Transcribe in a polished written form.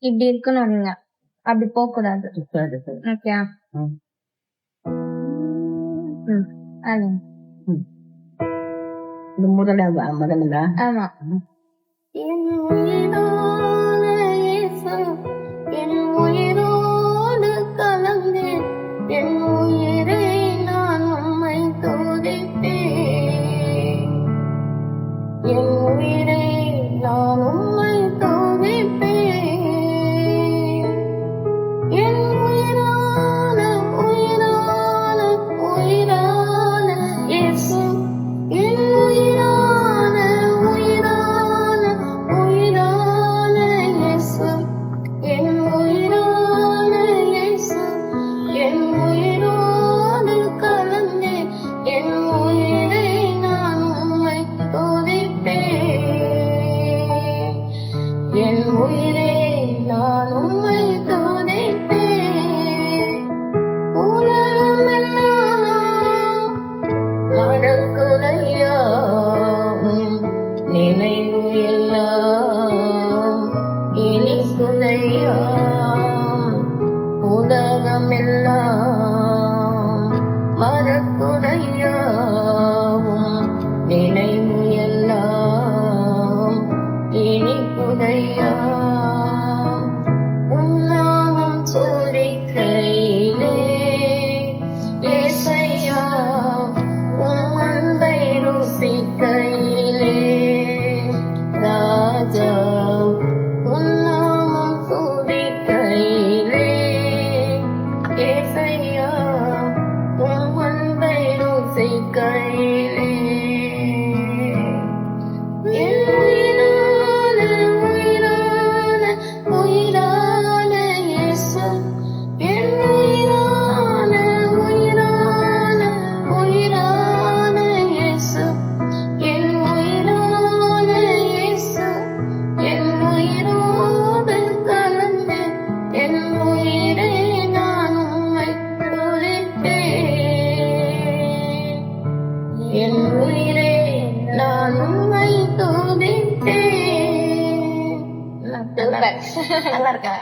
இப்படி இருக்கணும் நீங்க. அப்படி போகக்கூடாது. சரி சரி. ஓகேயா? ம். அது இது முதல்ல ஆமா. என் உயிரான இயேசு, என் உயிரோடு கலந்தேன். என் உயிரை நான் உம்மை துதிப்பேன். என் உயிரை நான் உம்மை துதிப்பேன். என் உயிரான உயிரான உயிரான இயேசு, என் உயிரான உயிரான உயிரான இயேசு, என் உயிரான இயேசு, என் உயிரோடு கலந்தே என் உயிரை நான் உம்மை துதிப்பேன். என் உயிரை நான் உம்மை துதிப்பேன். உலகமெல்லாம் மறக்குதையா உம் நினைவு எல்லாம் இனிக்குதையா. உலகமெல்லாம் மறக்குதையா உம் நினைவு எல்லாம் இனிக்குதையா. உன்னாமம் சூரிக்கையிலே ஏசையா, உம் அன்பை ருசிக்கையிலே ராஜா. உன்னாமம் சூரிக்கையிலே ஏசையா, உம் அன்பை ருசிக்கையிலே என் உயிரான உயிரான உயிரான இயேசு, என் உயிரான உயிரான உயிரான இயேசு, என் உயிரான இயேசு, என் உயிரோடு கலந்து என் உயிரை நான் உம்மை துதிப்பேன். என் உயிரை நான் உம்மை துதிப்பேன். நல்லா இருக்கா?